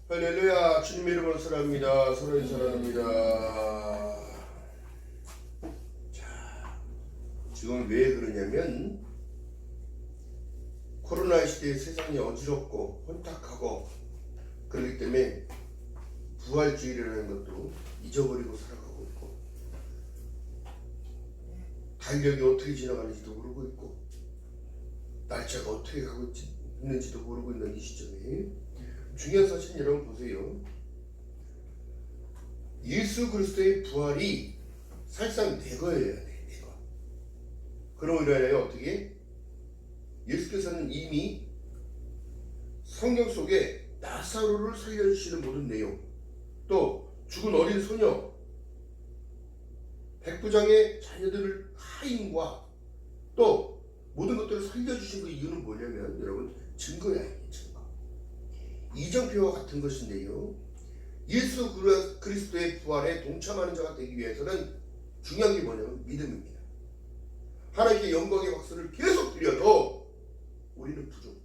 할렐루야. 주님의 이름으로 사랑합니다. 서로를 사랑합니다. 자, 지금 왜 그러냐면 코로나 시대에 세상이 어지럽고 혼탁하고 그렇기 때문에 부활주의라는 것도 잊어버리고 살아가고 있고 달력이 어떻게 지나가는지도 모르고 있고 날짜가 어떻게 가고 있는지도 모르고 있는 이 시점에 중요한 사실은 여러분 보세요. 예수 그리스도의 부활이 사실상 내거여야 돼. 내거. 그러므로 인하여 어떻게? 예수께서는 이미 성경 속에 나사로를 살려주시는 모든 내용, 또 죽은 어린 소녀, 백부장의 자녀들을 하인과 또 모든 것들을 살려주신 그 이유는 뭐냐면 여러분 증거야. 증거. 이정표와 같은 것인데요. 예수 그리스도의 부활에 동참하는 자가 되기 위해서는 중요한 게 뭐냐면 믿음입니다. 하나님께 영광의 박수를 계속 드려도 우리는 부족해.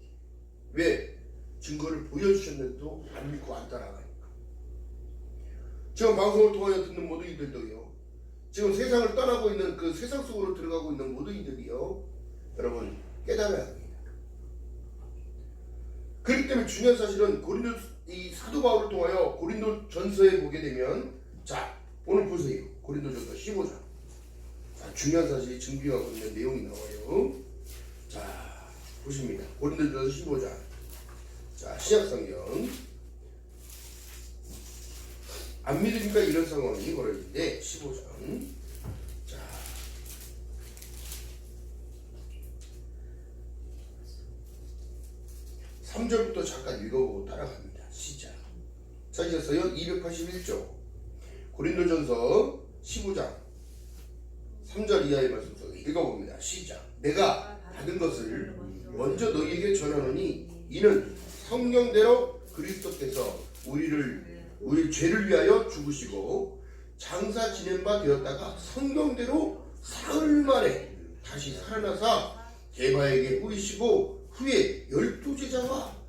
왜? 증거를 보여주셨는데도 안 믿고 안 따라가니까. 지금 방송을 통하여 듣는 모든 이들도요. 지금 세상을 떠나고 있는 그 세상 속으로 들어가고 있는 모든 이들이요. 여러분 깨달아야 합니다. 그렇기 때문에 중요한 사실은 이 사도 바울을 통하여 고린도 전서에 보게 되면 자 오늘 보세요. 고린도 전서 15장. 자, 중요한 사실이 증빙하고 있는 내용이 나와요. 자 보십니다. 고린도 전서 15장. 자 신약성경. 안 믿으니까 이런 상황이 벌어지는데 15장. 자 3절부터 잠깐 읽어보고 따라갑니다. 시작. 찾으셨어요? 281조 고린도전서 15장 3절 이하의 말씀 속에 읽어봅니다. 시작. 내가 받은 것을 먼저 너희에게 전하노니 이는 성경대로 그리스도께서 우리 죄를 위하여 죽으시고 장사 지낸 바 되었다가 성경대로 사흘 만에 다시 살아나사 게바에게 보이시고 후에 12제자와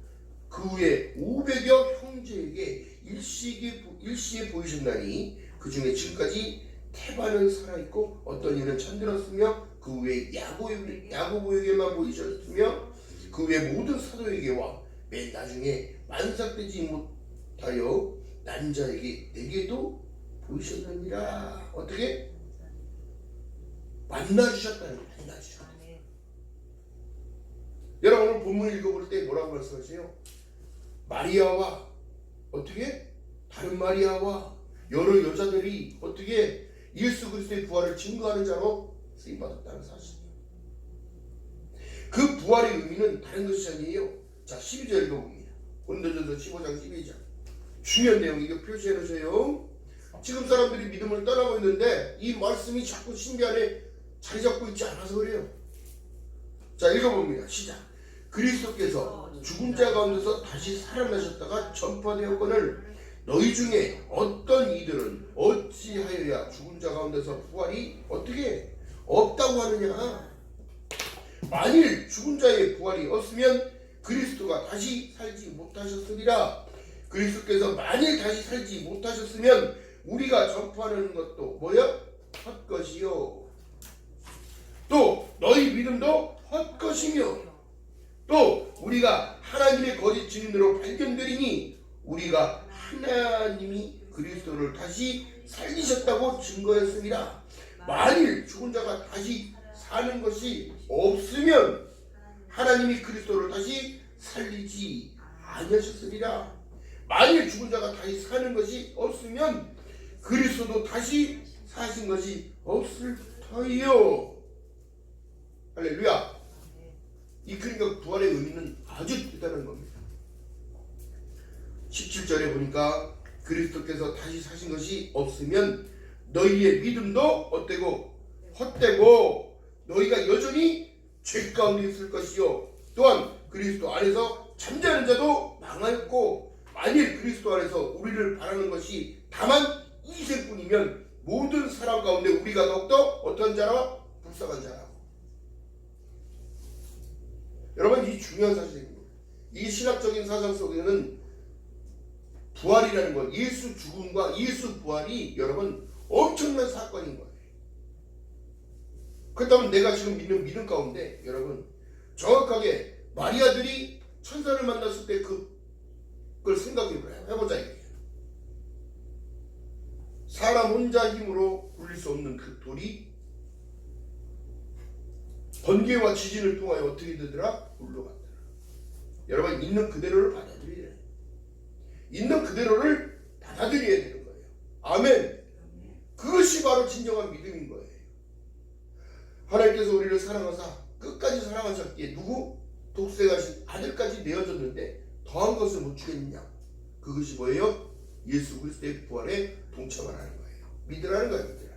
그 후에 500여 형제에게 일시에 보이셨나니 그 중에 지금까지 태반은 살아있고 어떤 이는 잠들었으며 그 후에 야고보에게만 보이셨으며 그 후에 모든 사도에게와 맨 나중에 만삭되지 못하여 난 자에게 내게도 보이셨느니라. 어떻게? 만나주셨다는 거예요. 만나주셨다. 여러분 오늘 본문을 읽어볼 때 뭐라고 말씀하세요? 마리아와 어떻게? 다른 마리아와 여러 여자들이 어떻게 예수 그리스도의 부활을 증거하는 자로 쓰임받았다는 사실이에요. 그 부활의 의미는 다른 것이 아니에요. 자 12절 읽어봅니다. 고린도전서 15장 12절. 중요한 내용 이거 표시해 놓으세요. 지금 사람들이 믿음을 떠나고 있는데 이 말씀이 자꾸 신비 안에 자리 잡고 있지 않아서 그래요. 자 읽어봅니다. 시작. 그리스도께서 죽은 자 가운데서 다시 살아나셨다가 전파되었거늘 너희 중에 어떤 이들은 어찌하여야 죽은 자 가운데서 부활이 어떻게 없다고 하느냐. 만일 죽은 자의 부활이 없으면 그리스도가 다시 살지 못하셨으리라. 그리스도께서 만일 다시 살지 못하셨으면 우리가 전파하는 것도 뭐야? 헛것이요 또 너희 믿음도 헛것이며 또 우리가 하나님의 거짓 증인으로 발견되리니 우리가 하나님이 그리스도를 다시 살리셨다고 증거했습니다. 만일 죽은 자가 다시 사는 것이 없으면 하나님이 그리스도를 다시 살리지 아니하셨으리라. 만일 죽은 자가 다시 사는 것이 없으면 그리스도도 다시 사신 것이 없을 터이요. 할렐루야. 이 그러니까 부활의 의미는 아주 대단한 겁니다. 17절에 보니까 그리스도께서 다시 사신 것이 없으면 너희의 믿음도 어때고 헛되고 너희가 여전히 죄 가운데 있을 것이요 또한 그리스도 안에서 잠자는 자도 망하였고 만일 그리스도 안에서 우리를 바라는 것이 다만 이생뿐이면 모든 사람 가운데 우리가 더욱더 어떤 자라? 불쌍한 자라. 여러분 이 중요한 사실입니다. 이 신학적인 사상 속에는 부활이라는 건 예수 죽음과 예수 부활이 여러분 엄청난 사건인 거예요. 그렇다면 내가 지금 믿는 믿음 가운데 여러분 정확하게 마리아들이 천사를 만났을 때 그걸 생각해보자 이거예요. 사람 혼자 힘으로 굴릴 수 없는 그 돌이 번개와 지진을 통하여 어떻게 되더라? 불로 갔더라. 여러분 있는 그대로를 받아들여야 돼요. 있는 그대로를 받아들여야 되는 거예요. 아멘. 그것이 바로 진정한 믿음인 거예요. 하나님께서 우리를 사랑하사 끝까지 사랑하셨기에 누구? 독생하신 아들까지 내어줬는데 더한 것을 못 주겠느냐? 그것이 뭐예요? 예수 그리스도의 부활에 동참하라는 거예요. 믿으라는 거예요. 믿으라.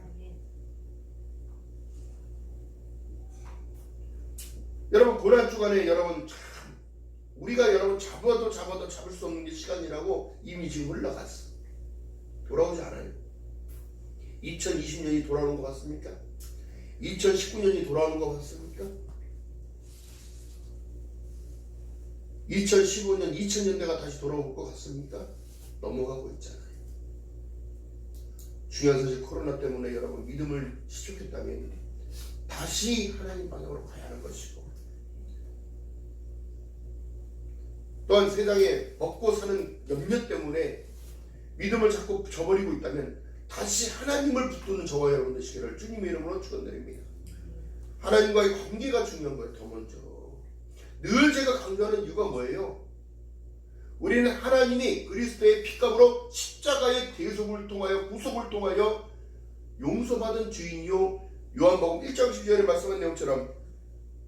여러분 고난 주간에 여러분 참 우리가 여러분 잡아도 잡을 수 없는 게 시간이라고 이미 지금 흘러갔어. 돌아오지 않아요. 2020년이 돌아오는 것 같습니까? 2019년이 돌아오는 것 같습니까? 2015년, 2000년대가 다시 돌아올 것 같습니까? 넘어가고 있잖아요. 중요한 사실 코로나 때문에 여러분 믿음을 시작했다면 다시 하나님 방향으로 가야 하는 것이고 또한 세상에 먹고 사는 염려 때문에 믿음을 자꾸 저버리고 있다면 다시 하나님을 붙드는 저와 여러분 되시기를 주님의 이름으로 축원드립니다. 하나님과의 관계가 중요한 거예요. 더 먼저 늘 제가 강조하는 이유가 뭐예요? 우리는 하나님이 그리스도의 피값으로 십자가의 대속을 통하여 구속을 통하여 용서받은 주인이요 요한복음 1장 12절에 말씀한 내용처럼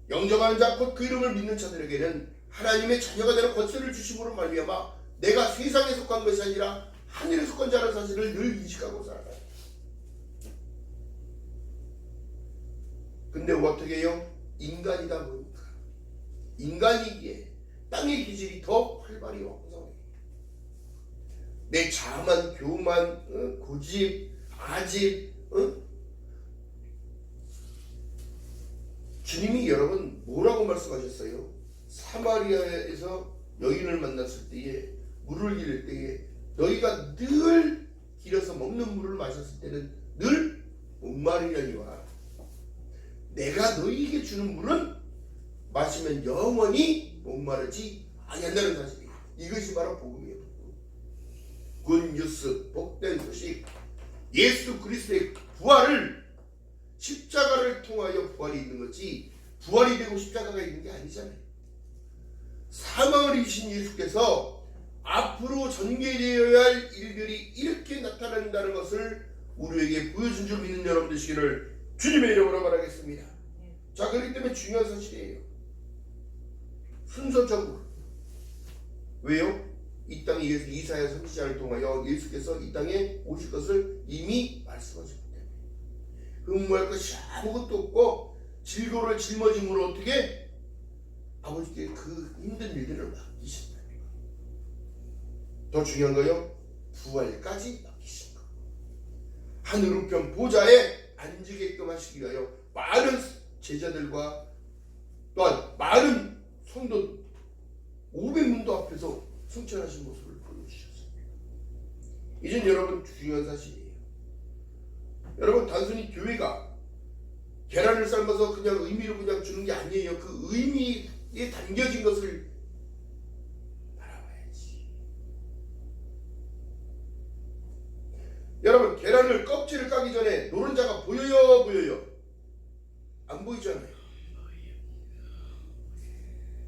영접하는 자 곧 그 이름을 믿는 자들에게는 하나님의 자녀가 되는 권세를 주심으로 말미암아 내가 세상에 속한 것이 아니라 하늘에 속한 자라는 사실을 늘 인식하고 살아가요. 근데 어떻게 해요? 인간이다 보니까 인간이기에 땅의 기질이 더 활발히 왕성해요. 내 자만, 교만, 고집, 아집 주님이 여러분 뭐라고 말씀하셨어요? 사마리아에서 여인을 만났을 때에 물을 기를 때에 너희가 늘 길어서 먹는 물을 마셨을 때는 늘 목마르려니와 내가 너희에게 주는 물은 마시면 영원히 목마르지 아니한다는 사실이에요. 이것이 바로 복음이에요. 굿뉴스, 복된 소식, 예수 그리스도의 부활을 십자가를 통하여 부활이 있는 거지 부활이 되고 십자가가 있는 게 아니잖아요. 사망을 이기신 예수께서 앞으로 전개되어야 할 일들이 이렇게 나타난다는 것을 우리에게 보여준 줄 믿는 여러분 되시기를 주님의 이름으로 바라겠습니다. 자, 그렇기 때문에 중요한 사실이에요. 순서적으로. 왜요? 이 땅에 이사야 선지자를 통하여 예수께서 이 땅에 오실 것을 이미 말씀하셨기 때문에 흠모할 것이 아무것도 없고 질고를 짊어짐으로 어떻게 아버지께 그 힘든 일들을 맡기신다. 더 중요한 거요 부활까지 맡기신 거. 하늘 우편 보좌에 앉으게끔 하시기 위하여 많은 제자들과 또한 많은 성도 500문도 앞에서 승천하신 모습을 보여주셨습니다. 이젠 여러분 중요한 사실이에요. 여러분 단순히 교회가 계란을 삶아서 그냥 의미로 그냥 주는 게 아니에요. 그 의미에 담겨진 것을 바라봐야지. 여러분 계란을 껍질을 까기 전에 노른자가 보여요? 안 보이잖아요.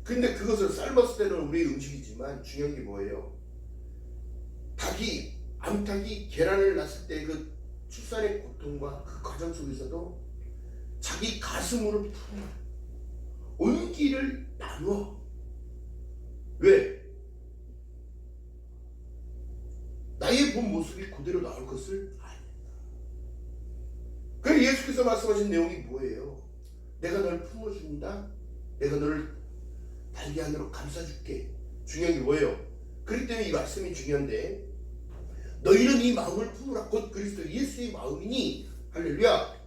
근데 그것을 삶았을 때는 우리의 음식이지만 중요한 게 뭐예요? 암탉이 계란을 낳았을 때 그 출산의 고통과 그 과정 속에서도 자기 가슴으로 품어 온기를 나누어. 왜? 나의 본 모습이 그대로 나올 것을 알겠다. 그래서 예수께서 말씀하신 내용이 뭐예요? 내가 너를 품어준다. 내가 너를 달기 안으로 감싸줄게. 중요한 게 뭐예요? 그렇기 때문에 이 말씀이 중요한데 너희는 이 마음을 품으라. 곧 그리스도 예수의 마음이니 할렐루야.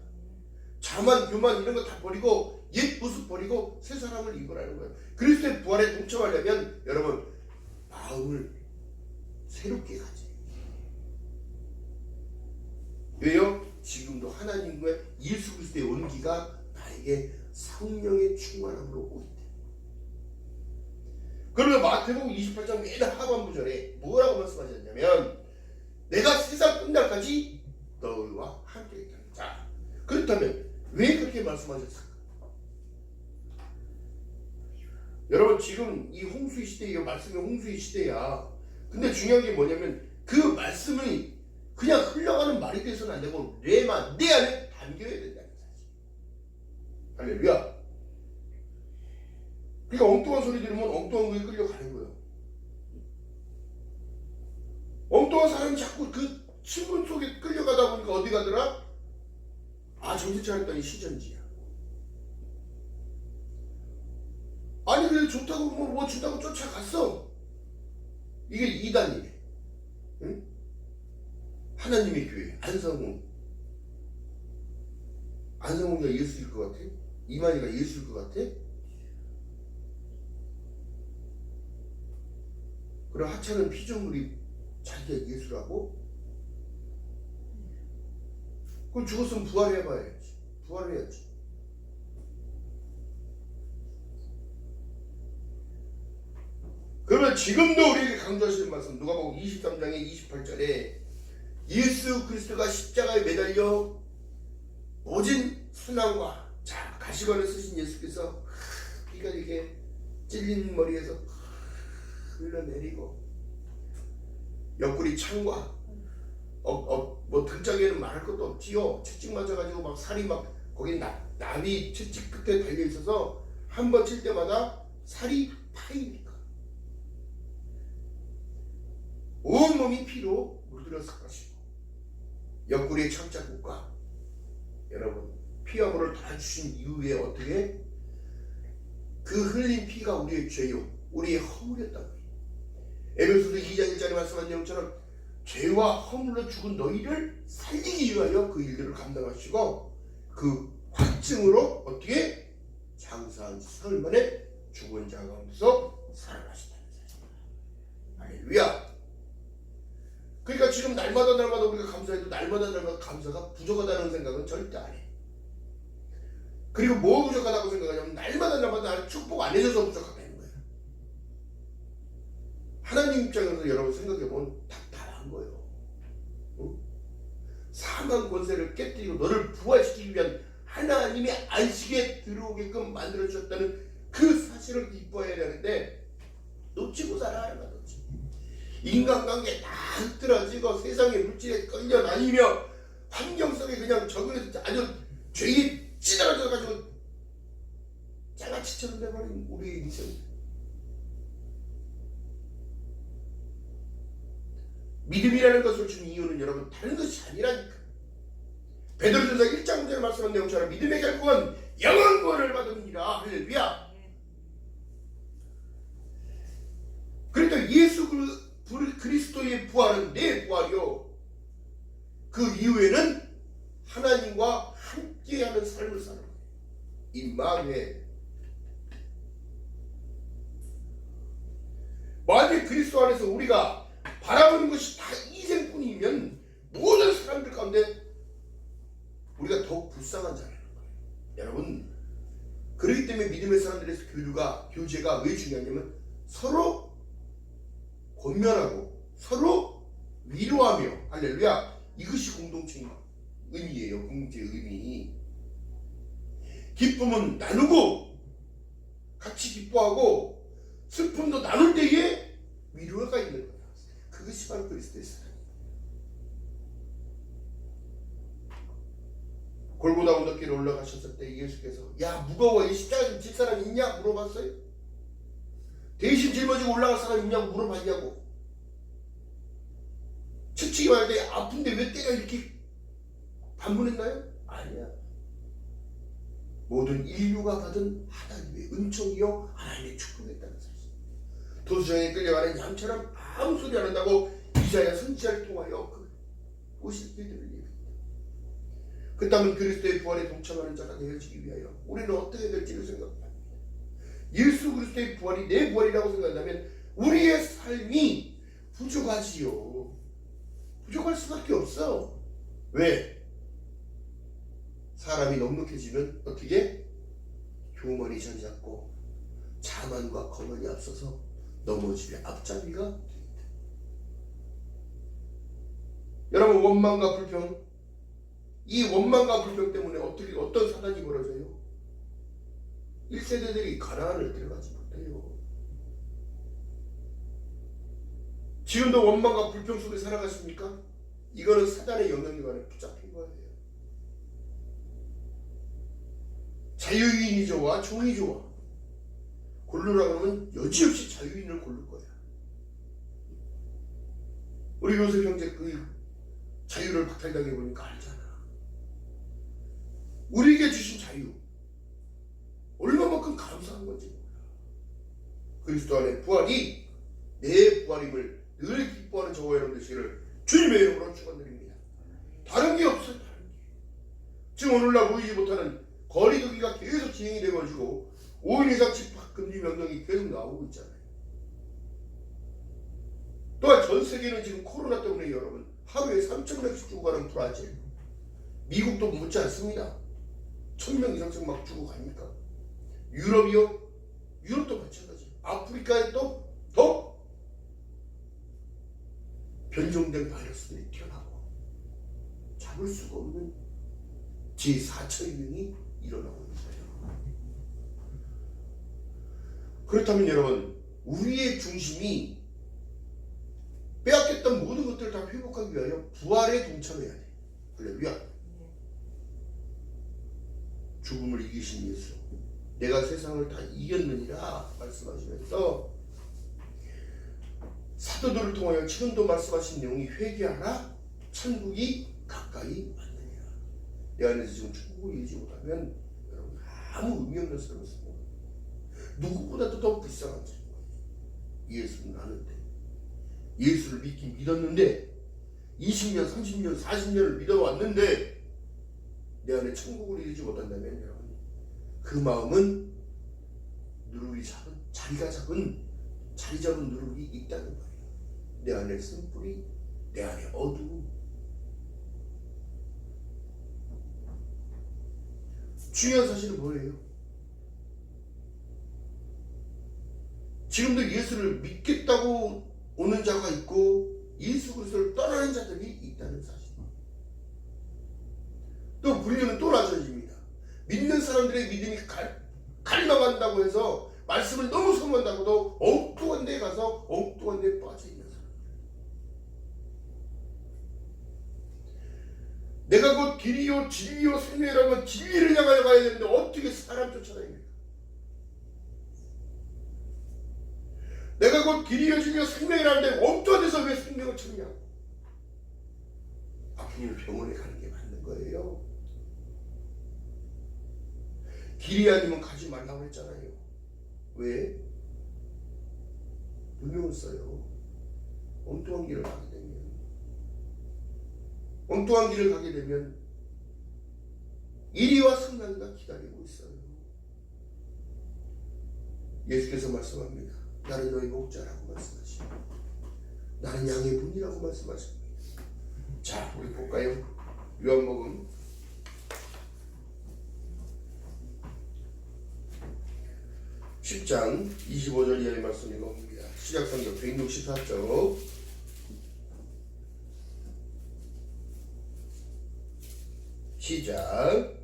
자만 교만 이런 거 다 버리고 옛 모습 버리고 새 사람을 입으라는 거예요. 그리스도의 부활에 동참하려면 여러분 마음을 새롭게 가져요. 왜요? 지금도 하나님의 예수 그리스도의 온기가 나에게 성령의 충만함으로 오기 때문에. 그러면 마태복음 28장 맨 하반부절에 뭐라고 말씀하셨냐면 내가 세상 끝날까지 너희와 함께 있다. 자, 그렇다면 왜 그렇게 말씀하셨을까? 여러분 지금 이 홍수의 시대예요. 말씀의 홍수의 시대야. 근데 중요한 게 뭐냐면 그 말씀이 그냥 흘러가는 말이 돼서는 안 되고 내 안에 담겨야 된다는 사실. 할렐루야. 그러니까 엉뚱한 소리 들으면 엉뚱한 거에 끌려가는 거예요. 엉뚱한 사람이 자꾸 그 신분 속에 끌려가다 보니까 어디 가더라? 아, 정신 차렸더니 시전지야. 아니 그래 좋다고 뭐 준다고 쫓아갔어. 이게 이단이래. 응? 하나님의 교회 안성홍이가 예수일 것 같아? 이만희가 예수일 것 같아? 그럼 하찮은 피조물이 자기가 예수라고? 그럼 죽었으면 부활해봐야지. 부활해야지. 그러면 지금도 우리에게 강조하시는 말씀 누가복음 23장의 28절에 예수 그리스도가 십자가에 매달려 모진 순환과 자 가시관을 쓰신 예수께서 피가 이렇게 찔린 머리에서 흘러내리고 옆구리 창과 뭐 등짝에는 말할 것도 없지요. 채찍 맞아가지고 막 살이 막 거기 나비 채찍 끝에 달려 있어서 한 번 칠 때마다 살이 파이니까 온몸이 피로 물들었을 것이고 옆구리에 창자국과 여러분 피와 물을 달아주신 이후에 어떻게 그 흘린 피가 우리의 죄요 우리의 허물이었다고. 에베소서 2장 1절에 말씀한 내용처럼 죄와 허물로 죽은 너희를 살리기 위하여 그 일들을 감당하시고 그 확증으로 어떻게 장사한 사흘 만에 죽은 자 가운데서 살아나신다는 사실. 할렐루야. 그러니까 지금 날마다 우리가 감사해도 날마다 감사가 부족하다는 생각은 절대 안 해. 그리고 뭐 부족하다고 생각하냐면 날마다 나를 축복 안 해줘서 부족하다는 거야. 하나님 입장에서 여러분 생각해보면 답답한 거예요. 응? 사망 권세를 깨뜨리고 너를 부활시키기 위한 하나님의 안식에 들어오게끔 만들어주셨다는 그 사실을 기뻐해야 되는데 놓치고 살아가는 거야. 인간관계 다 흐트러지고 세상의 물질에 끌려다니며 환경 속에 그냥 적응해서 아주 죄에 찌들어져가지고 장아찌처럼 돼버린 우리의 인생. 믿음이라는 것을 준 이유는 여러분 다른 것이 아니라니까. 베드로전서 1장 9절에 말씀한 내용처럼 믿음의 결국은 영원 구원을 받으니라. 할렐루야. 그러니까 예수 그리스도의 부활은 내 부활이요. 그 이후에는 하나님과 함께하는 삶을 사는 거예요. 임마누엘. 만약 그리스도 안에서 우리가 바라보는 것이 다 이생뿐이면 모든 사람들 가운데 우리가 더욱 불쌍한 자라는 거예요. 여러분, 그렇기 때문에 믿음의 사람들의 교제가 왜 중요하냐면 서로 권면하고 서로 위로하며, 할렐루야, 이것이 공동체의 의미예요. 공동체의 의미. 기쁨은 나누고 같이 기뻐하고 슬픔도 나눌 때에 위로가 있는 거야. 그것이 바로 그리스도의 사랑이에요. 골고다 언덕길에 올라가셨을 때 예수께서 야 무거워 이 십자가 좀 질 사람 있냐 물어봤어요. 대신 짊어지고 올라갈 사람 있냐고 물어봤냐고. 채찍이 와야 돼. 아픈데 왜 때가 이렇게 반문했나요? 아니야. 모든 인류가 받은 하나님의 은총이요 하나님의 축복이었다는 사실. 도수장에 끌려가는 양처럼 아무 소리 안 한다고 이사야 선지자를 통하여 그 오실 길들을 얘기합니다. 그렇다면 그리스도의 부활에 동참하는 자가 되어지기 위하여 우리는 어떻게 될지를 생각합니다. 예수 그리스도의 부활이 내 부활이라고 생각한다면 우리의 삶이 부족하지요. 부족할 수밖에 없어. 왜? 사람이 넉넉해지면 어떻게? 교만이 자리 잡고 자만과 거만이 앞서서 넘어지게 앞잡이가 됩니다. 여러분, 원망과 불평, 이 원망과 불평 때문에 어떤 사단이 벌어져요? 1세대들이 가나안을 들어가지 못해요. 지금도 원망과 불평 속에 살아가십니까? 이거는 사단의 영향력에 붙잡힌 거예요. 자유인이 좋아, 종이 좋아. 고르라고 하면 여지없이 자유인을 고를 거야. 우리 요셉 형제 그 자유를 박탈당해 보니까 알잖아. 우리에게 주신 자유 얼마만큼 감사한 건지 몰라. 그리스도 안에 부활이 내 부활임을 늘 기뻐하는 저와 여러분 되시기를 주님의 이름으로 축원드립니다. 다른 게 없어요. 다른 게. 지금 오늘날 보이지 못하는 거리두기가 계속 진행이 돼가지고 5일 이상 집합금지 명령이 계속 나오고 있잖아요. 또한 전 세계는 지금 코로나 때문에 여러분 하루에 3,000명씩 주고 가는 브라질, 미국도 못지 않습니다. 1,000명 이상씩 막 주고 가니까. 유럽이요? 유럽도 마찬가지. 아프리카에 또 더 변종된 바이러스들이 튀어나오고 잡을 수가 없는 제4차 유행이 일어나고 있는 거예요. 그렇다면 여러분, 우리의 중심이 빼앗겼던 모든 것들을 다 회복하기 위하여 부활에 동참해야 돼. 할렐루야. 죽음을 이기신 예수, 내가 세상을 다 이겼느니라 말씀하시면서 사도들을 통하여 지금도 말씀하신 내용이 회개하라, 천국이 가까이 왔느니라. 내 안에서 지금 천국을 이루지 못하면 여러분 아무 의미 없는 삶을 삽니다. 누구보다도 더 불쌍한 자인 거예요. 예수는 아는데, 예수를 믿긴 믿었는데 20년, 30년, 40년을 믿어왔는데 내 안에 천국을 이루지 못한다면 여러분 그 마음은 누룩이 잡은, 자리 잡은 누룩이 있다는 거예요. 내 안에 쓴뿌리, 내 안에 어두움. 중요한 사실은 뭐예요? 지금도 예수를 믿겠다고 오는 자가 있고 예수 그리스도를 떠나는 자들이 있다는 사실. 또 분류는 또 나눠집니다. 믿는 사람들의 믿음이 갈망한다고 해서 말씀을 너무 소문한다고도 엉뚱한 데에 가서 엉뚱한 데에 빠져있는 사람. 내가 곧 길이요 진리요 생명이라면 진리를 향하여 가야 되는데 어떻게 사람 쫓아다닙니까? 내가 곧 길이요 진리요 생명이라는데 엉뚱한 데서 왜 생명을 찾냐고. 아프면 병원에 가는 게 맞는 거예요. 길이 아니면 가지 말라고 했잖아요. 왜? 누명을 써요. 엉뚱한 길을 가게 되면 이리와 승낙이가 기다리고 있어요. 예수께서 말씀합니다. 나는 너희 목자라고 말씀하시고 나는 양의 분이라고 말씀하십니다. 자, 우리 볼까요? 요한복음 10장 25절 이하의 말씀 읽어봅니다. 시작성경 164쪽. 시작.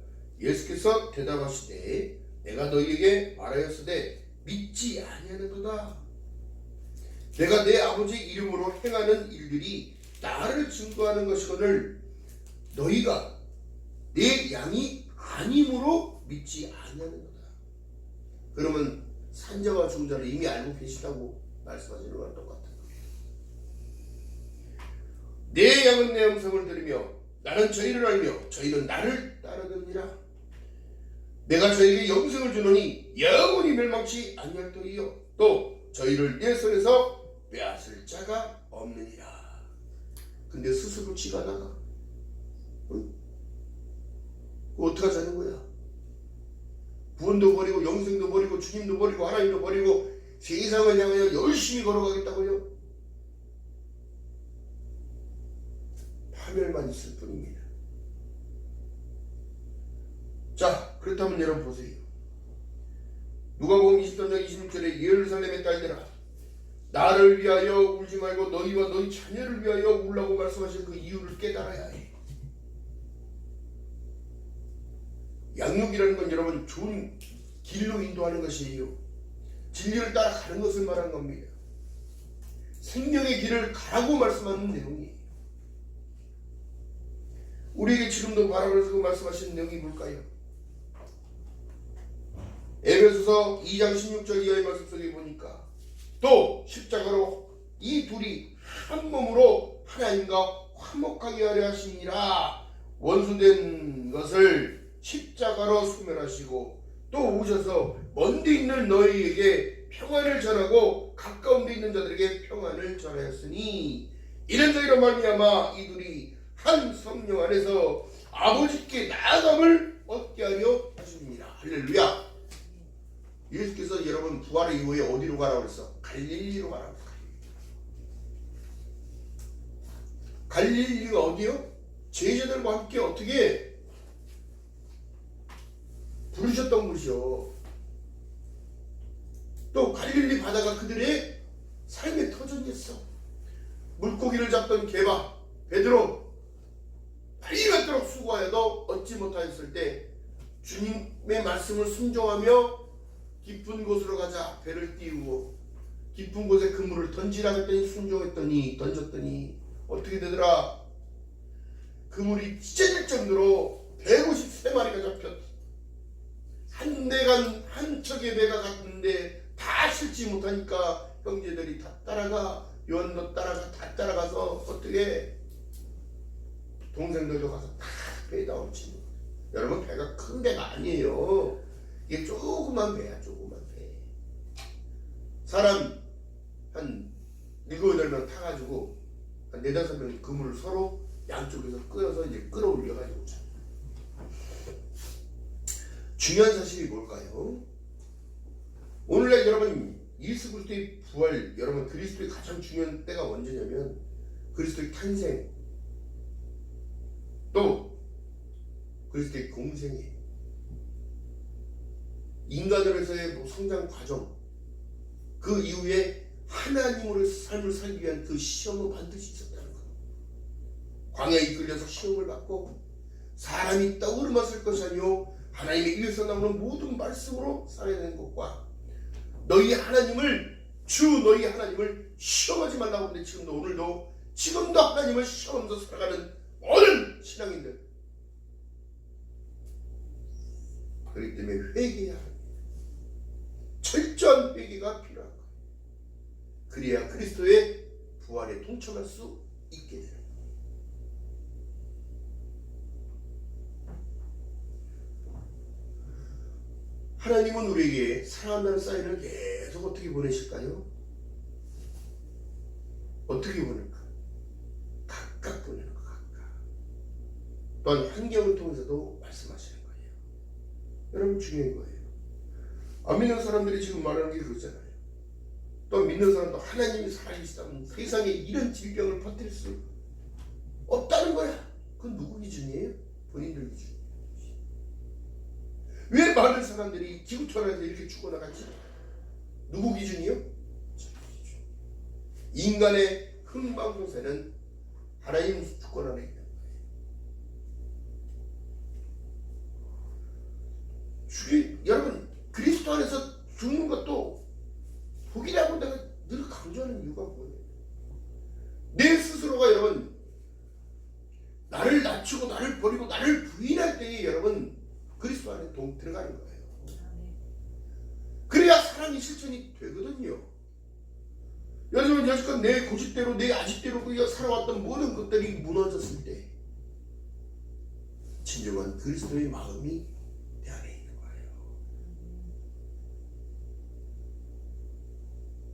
예수께서 대답하시되 내가 너희에게 말하였으되 믿지 아니하는도다. 내가 내 아버지 이름으로 행하는 일들이 나를 증거하는 것이거늘 너희가 내 양이 아님으로 믿지 아니하는도다. 그러면 산자와 종자를 이미 알고 계시다고 말씀하시는 거랑 똑같은 거예요. 내 양은 내 음성을 들으며 나는 저희를 알며 저희는 나를 따르느니라. 내가 저희에게 영생을 주노니 영원히 멸망치 아니할 터이요 또 저희를 내 손에서 빼앗을 자가 없느니라. 근데 스스로 지가 나가. 응? 어떡하자는 거야? 구원도 버리고 영생도 버리고 주님도 버리고 하나님도 버리고 세상을 향하여 열심히 걸어가겠다고요? 파멸만 있을 뿐입니다. 자, 그렇다면 여러분 보세요. 누가복음 23장 26절에 예루살렘의 딸들아 나를 위하여 울지 말고 너희와 너희 자녀를 위하여 울라고 말씀하신 그 이유를 깨달아야 해. 양육이라는 건 여러분 좋은 길로 인도하는 것이에요. 진리를 따라 가는 것을 말하는 겁니다. 생명의 길을 가라고 말씀하는 내용이에요. 우리에게 지금도 바람을 쓰고 말씀하시는 내용이 뭘까요? 에베소서 2장 16절 이하의 말씀 속에 보니까 또 십자가로 이 둘이 한 몸으로 하나님과 화목하게 하려 하시니라. 원수된 것을 십자가로 소멸하시고 또 오셔서 먼데 있는 너희에게 평안을 전하고 가까운 데 있는 자들에게 평안을 전하였으니 이런 저희로 말미암아 이들이 한 성령 안에서 아버지께 나아감을 얻게 하려 하십니다. 할렐루야. 예수께서 여러분 부활 이후에 어디로 가라고 그랬어? 갈릴리로 가라고. 갈릴리가 어디요? 제자들과 함께 어떻게 부르셨던 곳이요. 또 갈릴리 바다가 그들의 삶의 터전이었어. 물고기를 잡던 게바 베드로 빨리갈도록 수고하여도 얻지 못하였을 때 주님의 말씀을 순종하며 깊은 곳으로 가자 배를 띄우고 깊은 곳에 그물을 던지라 했더니 순종했더니 던졌더니 어떻게 되더라? 그물이 찢어질 정도로 153마리가 잡혔다. 한 척의 배가 갔는데 다 실지 못하니까 형제들이 다 따라가, 요한도 따라가, 다 따라가서 어떻게 동생들도 가서 다 배에다 얹히는. 여러분 배가 큰 배가 아니에요. 이게 조그만 배야, 조그만 배. 사람 한 7, 8명 타가지고 한 4, 5명 그물을 서로 양쪽에서 끌어서 이제 끌어올려가지고. 중요한 사실이 뭘까요? 오늘날 여러분 예수 그리스도의 부활, 여러분 그리스도의 가장 중요한 때가 언제냐면 그리스도의 탄생, 또 그리스도의 공생애, 인간으로서의 성장 과정, 그 이후에 하나님으로의 삶을 살기 위한 그 시험은 반드시 있었다는 거예요. 광야에 이끌려서 시험을 받고 사람이 떡으로만 살 것이 아니요 하나님의 입에서 나오는 모든 말씀으로 살아야 되는 것과 너희 하나님을 너희 하나님을 시험하지 말라고 하는데 지금도 하나님을 시험하면서 살아가는 모든 신앙인들, 그렇기 때문에 회개해야 합니다. 철저한 회개가 필요한 거예요. 그래야 그리스도의 부활에 동참할 수 있게 되는 거예요. 하나님은 우리에게 사랑한다는 사인을 계속 어떻게 보내실까요? 어떻게 보낼까? 각각 보내는 거, 각각. 또한 환경을 통해서도 말씀하시는 거예요. 여러분 중요한 거예요. 안 믿는 사람들이 지금 말하는 게 그렇잖아요. 또 믿는 사람도 하나님이 살아계시다면 세상에 이런 질병을 퍼뜨릴 수 없다는 거야. 그건 누구 기준이에요? 본인들 기준. 왜 많은 사람들이 기후천화에서 이렇게 죽어나갔지? 누구 기준이요? 인간의 흥망성쇠는 하나님 주권 안에 있는 거예요. 여러분 그리스도 안에서 죽는 것도 복이라고 내가 늘 강조하는 이유가 뭐예요? 내 스스로가 여러분 나를 낮추고 나를 버리고 나를 부인할 때에 여러분 그리스도 안에 들어가는 거예요. 그래야 사랑이 실천이 되거든요. 여러분 여지껏 내 고집대로 내 아집대로 살아왔던 모든 것들이 무너졌을 때 진정한 그리스도의 마음이 내 안에 있는 거예요.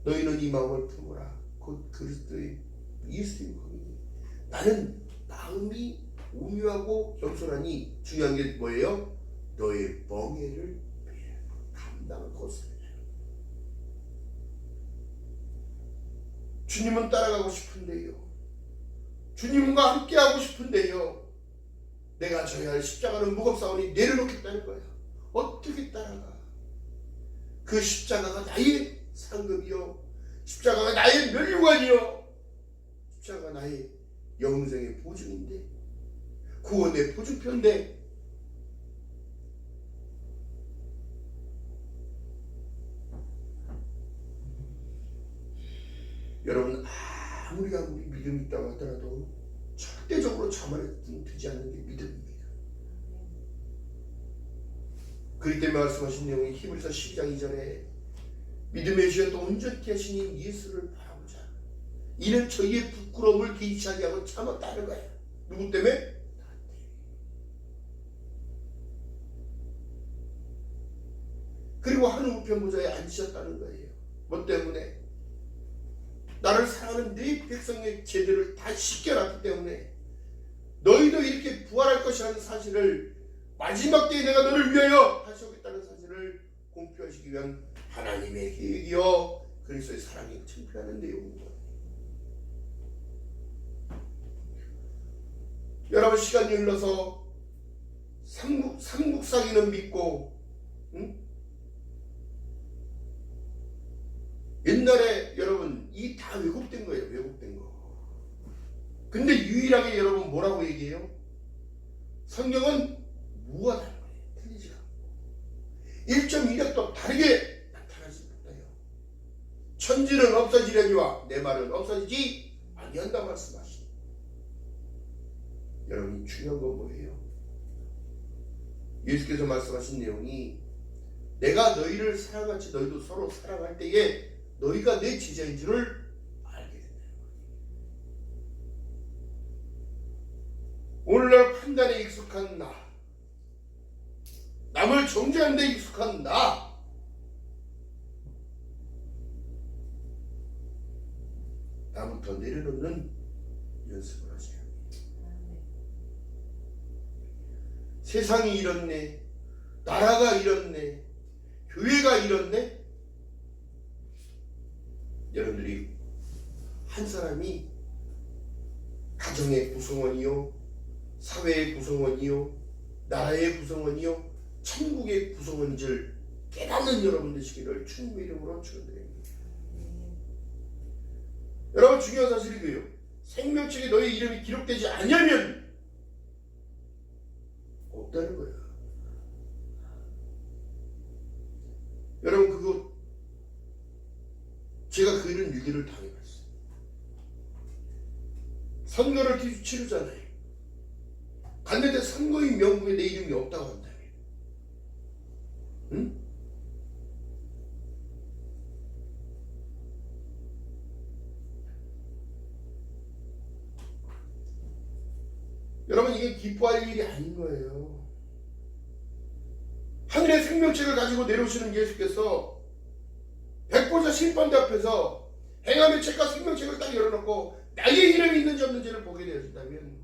너희는 이 마음을 품으라. 곧 그리스도의 예수의 마음이. 나는 마음이 오묘하고 겸손하니 중요한 게 뭐예요? 너의 멍에를 감당을 거스르냐. 주님은 따라가고 싶은데요. 주님과 함께하고 싶은데요, 내가 져야 할 십자가는 무겁사오니 내려놓겠다는 거야. 어떻게 따라가? 그 십자가가 나의 상급이요, 십자가가 나의 면류관이요, 십자가가 나의 영생의 보증인데, 구원의 보증표인데, 여러분, 아무리 믿음이 있다고 하더라도 절대적으로 자만에 들지 않는 게 믿음입니다. 그렇기 때문에 말씀하신 내용이 히브리서 12장 2절에 믿음의 주여 또 온전케 하시니 예수를 바라보자. 이는 저희의 부끄러움을 개의치 하게 하고 참았다는 거야. 누구 때문에? 그리고 하늘 우편 보좌에 앉으셨다는 거예요. 뭐 때문에? 나를 사랑하는 네 백성의 죄들을 다 씻겨놨기 때문에 너희도 이렇게 부활할 것이라는 사실을, 마지막 때에 내가 너를 위하여 다시 오겠다는 사실을 공표하시기 위한 하나님의 계획이요 그리스도의 사랑이 증표하는 내용입니다. 여러분, 시간이 흘러서 삼국사기는 믿고, 옛날에 여러분 이 다 왜곡된 거예요. 왜곡된 거. 근데 유일하게 여러분 뭐라고 얘기해요? 성경은 무하다는 거예요. 틀리지 않고 1.2력도 다르게 나타나지 못해요. 천지는 없어지려니와 내 말은 없어지지 아니한다 말씀하시니, 여러분이 중요한 건 뭐예요? 예수께서 말씀하신 내용이 내가 너희를 사랑같이 너희도 서로 사랑할 때에 너희가 내 제자인 줄을 알게 된다는 거예요. 오늘날 판단에 익숙한 나, 남을 정죄하는 데 익숙한 나, 나부터 내려놓는 연습을 하셔야 합니다. 세상이 이렇네, 나라가 이렇네, 교회가 이렇네. 여러분들이 한 사람이 가정의 구성원이요, 사회의 구성원이요, 나라의 구성원이요, 천국의 구성원인 줄 깨닫는 여러분 되시기를 주님의 이름으로 축원드립니다. 여러분, 중요한 사실이고요, 생명책에 너의 이름이 기록되지 않으면 없다는 거야. 여러분, 그거 제가 그 이런 일들을 당해봤어요. 선거를 계속 치르잖아요. 갔는데 선거인 명부에 내 이름이 없다고 한다며. 응? 여러분, 이게 기뻐할 일이 아닌 거예요. 하늘의 생명책을 가지고 내려오시는 예수께서 백보자 심판대 앞에서 행함의 책과 생명책을 딱 열어놓고 나의 이름이 있는지 없는지를 보게 되어진다면,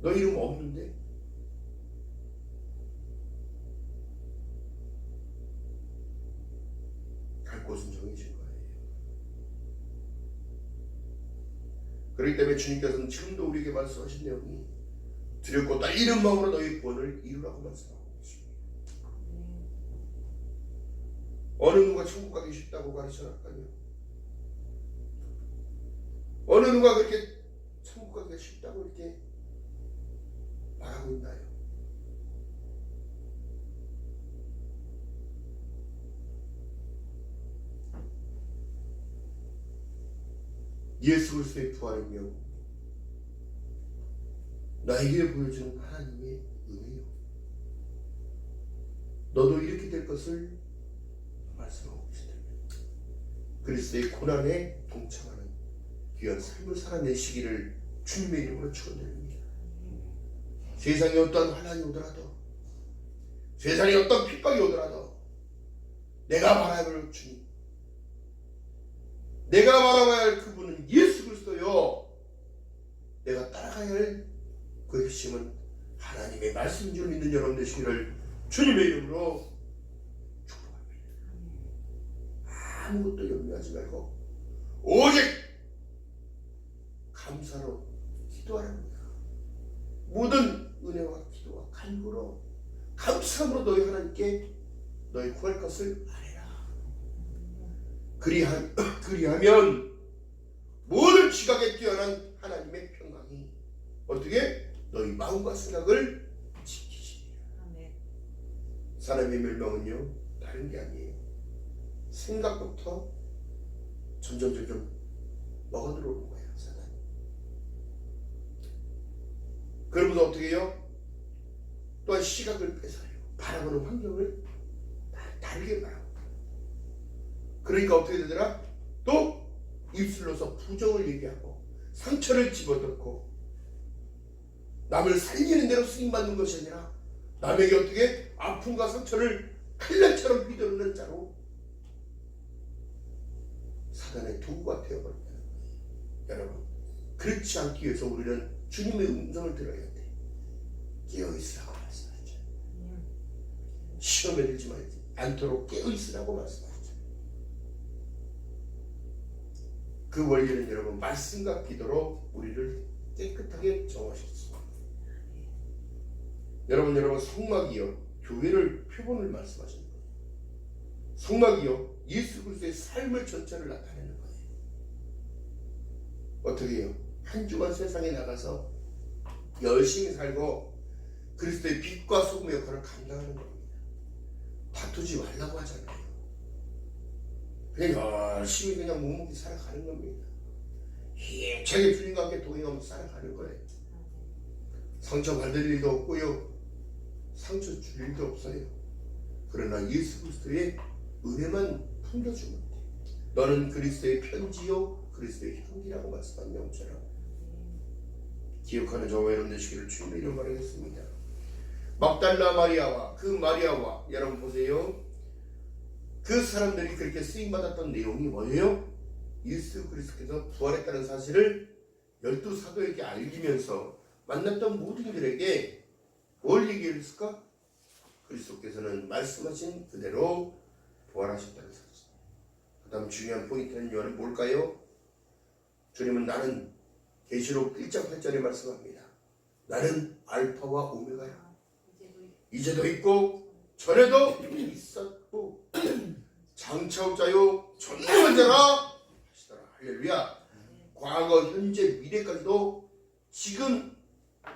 너 이름 없는데? 갈 곳은 정해진 거예요. 그렇기 때문에 주님께서는 지금도 우리에게 말씀하신 내용이 두렵고 떨리는 마음으로 너희 구원을 이루라고 말씀하고 계십니다. 어느 누가 천국 가기 쉽다고 가르쳐놨다며? 어느 누가 그렇게 천국 가기가 쉽다고 이렇게 말하고 있나요? 예수 그리스도의 부활이며 나에게 보여주는 하나님의 은혜요, 너도 이렇게 될 것을 말씀하고 계시다면 그리스도의 고난에 동참하는 귀한 삶을 살아내시기를 주님의 이름으로 축원드립니다. 세상에 어떠한 환난이 오더라도, 세상에 어떤 핍박이 오더라도 내가 바라볼 주님, 내가 바라봐야 할 그분은 예수 그리스도요, 내가 따라가야 할 그 핵심은 하나님의 말씀인 줄 믿는 여러분 되시기를 주님의 이름으로 축복합니다. 아무것도 염려하지 말고 오직 감사로 기도하라는 거야. 모든 은혜와 기도와 간구로 감사함으로 너희 하나님께 너희 구할 것을 아뢰라. 그리하면 모든 지각에 뛰어난 하나님의 평강이 어떻게 너희 마음과 생각을 지키시리라. 사람의 멸망은요 다른 게 아니에요. 생각부터 점점 먹어 들어오는 거예요, 사단. 그러면서 어떻게 해요? 또한 시각을 뺏어요. 바라보는 환경을 다르게 바라보고. 그러니까 어떻게 되더라? 또 입술로서 부정을 얘기하고 상처를 집어넣고 남을 살리는 대로 쓰임받는 것이 아니라 남에게 어떻게 아픔과 상처를 칼날처럼 휘두르는 자로 사단의 도구가 되어버린다는 거예요. 여러분, 그렇지 않기 위해서 우리는 주님의 음성을 들어야 돼. 깨어있으라고 말씀하죠. 시험에 들지 않도록 깨어있으라고 말씀하죠. 그 원리는 여러분 말씀과 기도로 우리를 깨끗하게 정화시켰습니다. 여러분 성막이요 교회를 표본을 말씀하시는 거예요. 성막이요 예수 그리스도의 삶을 전체를 나타내는 거예요. 어떻게 해요? 한 주간 세상에 나가서 열심히 살고 그리스도의 빛과 소금의 역할을 감당하는 겁니다. 다투지 말라고 하잖아요. 그냥 열심히 그냥 묵묵히 살아가는 겁니다. 힘차게 주님과 함께 동행하면서 살아가는 거예요. 상처 받을 일도 없고요. 상처 줄 일도 없어요. 그러나 예수 그리스도의 은혜만 풍겨주면 돼. 너는 그리스도의 편지요 그리스도의 향기라고 말씀한 명처럼 기억하는 저와 여러분 되시기를 주님의 이름 바라겠습니다. 막달라 마리아와 그 마리아와 여러분 보세요. 그 사람들이 그렇게 쓰임받았던 내용이 뭐예요? 예수 그리스도께서 부활했다는 사실을 12사도에게 알리면서 만났던 모든 이들에게 뭘 얘기했을까? 그리스도께서는 말씀하신 그대로 부활하셨다는 사실. 그 다음 중요한 포인트는 뭘까요? 주님은 나는 계시록 1장 8절에 말씀합니다. 나는 알파와 오메가야. 이제도 있고 전에도 있었고 장차 올 자요 전능한 자라 하시더라. 할렐루야. 과거 현재 미래까지도 지금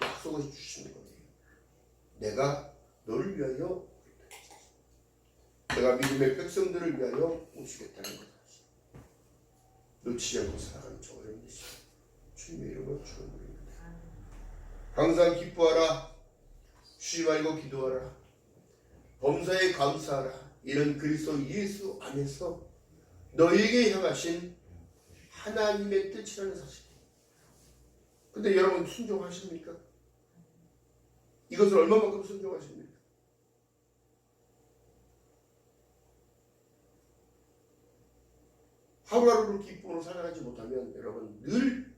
약속을 주시는 거예요. 내가 너를 위하여 내가 믿음의 백성들을 위하여 오시겠다는 것. 놓치지 않고 살아가는 저와 여러분 되시고 주님의 이름으로 축원드립니다. 항상 기뻐하라. 쉬지 말고 기도하라. 범사에 감사하라. 이는 그리스도 예수 안에서 너희에게 향하신 하나님의 뜻이라는 사실이에요. 근데 여러분 순종하십니까? 이것을 얼마만큼 순종하십니까? 하루하루를 기쁨으로 살아가지 못하면 여러분 늘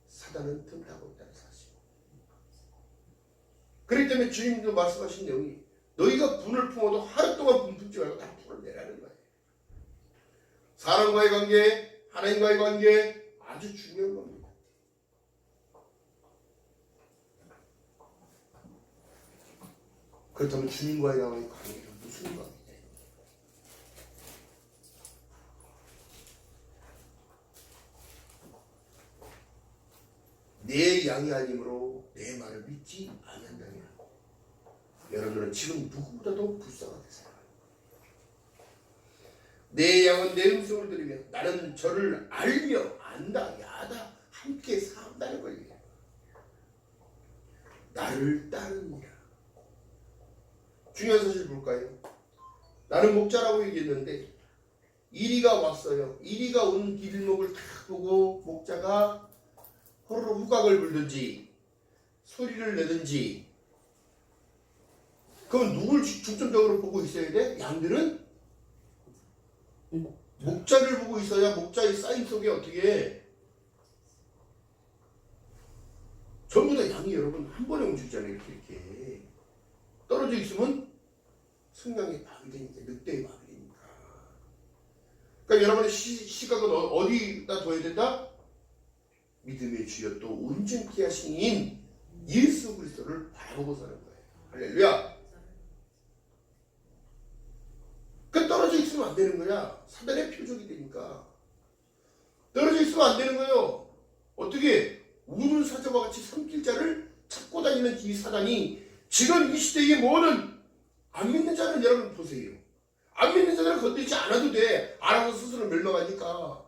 사단은 틈타고 있다는 사실. 그렇기 때문에 주님도 말씀하신 내용이 너희가 분을 품어도 하루 동안 분 품지 말고 다 풀어내라는 거예요. 사람과의 관계, 하나님과의 관계 아주 중요한 겁니다. 그렇다면 주님과의 나와의 관계는 무슨 관계예요? 내 양이 아니므로 내 말을 믿지 아니한다면 여러분은 지금 누구보다도 불쌍하게 살아요. 내 양은 내 음성을 들으며 나는 저를 알며 안다 야다 함께 산다는 거예요. 나를 따르니라. 중요한 사실 볼까요? 나는 목자라고 얘기했는데 이리가 왔어요. 이리가 온 길목을 다 보고 목자가 호로로 후각을 불든지 소리를 내든지 그럼 누굴 중점적으로 보고 있어야 돼? 양들은 목자를 보고 있어야 목자의 쌓임 속에 어떻게 전부 다 양이 여러분 한 번에 움직이잖아요. 이렇게 떨어져 있으면 승량이 마비되니까 늑대의 마비되니까. 그러니까 여러분의 시각은 어디다 둬야 된다? 밑에 믿음의 주여 또 온전케 하신 이인 예수 그리스도를 바라보고 사는 거예요. 할렐루야. 그 떨어져 있으면 안 되는 거야. 사단의 표적이 되니까. 떨어져 있으면 안 되는 거예요. 어떻게 우는 사자와 같이 삼킬자를 찾고 다니는 이 사단이 지금 이 시대의 모든 안 믿는 자는 여러분 보세요. 안 믿는 자들은 건들지 않아도 돼. 알아서 스스로 멸망하니까.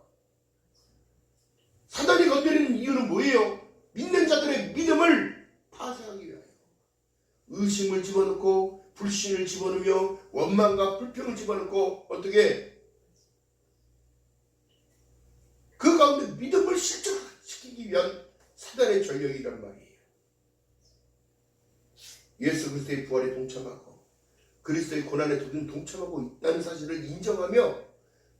사단이 건드리는 이유는 뭐예요? 믿는 자들의 믿음을 파쇄하기 위하여. 의심을 집어넣고 불신을 집어넣으며 원망과 불평을 집어넣고 어떻게 그 가운데 믿음을 실족시키기 위한 사단의 전력이란 말이에요. 예수 그리스도의 부활에 동참하고 그리스도의 고난에 동참하고 있다는 사실을 인정하며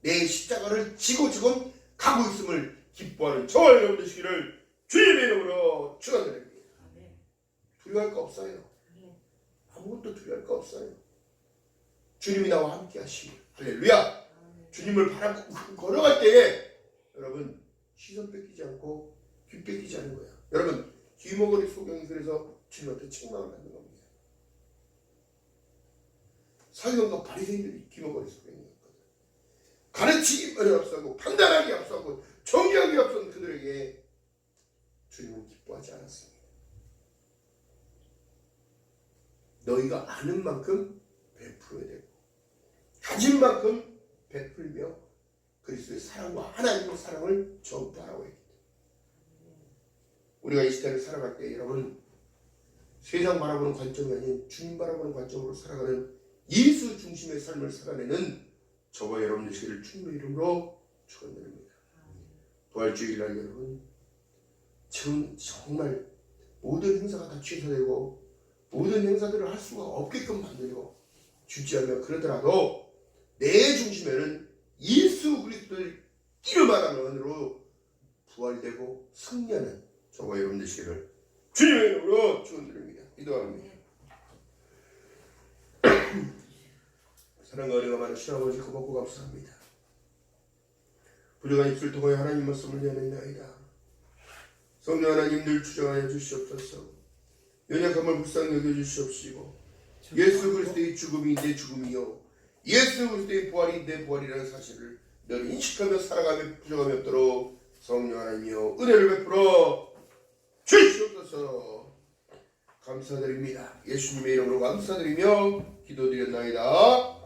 내 십자가를 지고 지금 가고 있음을 기뻐하는 저와 여러분 되시기를 주님의 이름으로 축원드립니다. 두려워할 거 없어요. 아무것도 두려워할 거 없어요. 주님이 나와 함께 하시니 할렐루야. 주님을 바라보고 걸어갈 때에 여러분 시선 뺏기지 않고 귀 뺏기지 않는 거야. 여러분 귀머거리 소경이 그래서 주님한테 책망을 받는 겁니다. 사경과 바리새인들이 귀머거리 소경이었거든. 가르치기만이 앞서고 판단하기 앞서고 정리하기 앞선 그들에게 주님은 기뻐하지 않았습니다. 너희가 아는 만큼 베풀어야 되고 가진 만큼 베풀며 그리스도의 사랑과 하나님의 사랑을 전파하라고 했기 때문에 우리가 이 시대를 살아갈 때 여러분 세상 바라보는 관점이 아닌 주님 바라보는 관점으로 살아가는 예수 중심의 삶을 살아내는 저와 여러분 되시기를 주님의 이름으로 축원드립니다. 부활주일날 여러분 지금 정말 모든 행사가 다 취소되고 모든 행사들을 할 수가 없게끔 만들고 주지하며 그러더라도 내 중심에는 예수 그리스도의 이름 하나만으로 부활되고 승리하는 저와 여러분 되시기를 주님의 이름으로 축원드립니다. 기도합니다. 사랑과 은혜가 많은 신아버지 고맙고 감사합니다. 부족한 입술 통하여 하나님 말씀을 내놓나이다. 성령 하나님 늘 주장하여 주시옵소서. 연약함을 불쌍히 여겨주시옵시고 예수 그리스도의 죽음이 내 죽음이요 예수 그리스도의 부활이 내 부활이라는 사실을 늘 인식하며 살아가며 부정함이 없도록 성령 하나님이여 은혜를 베풀어 주시옵소서. 감사드립니다. 예수님의 이름으로 감사드리며 기도드렸나이다.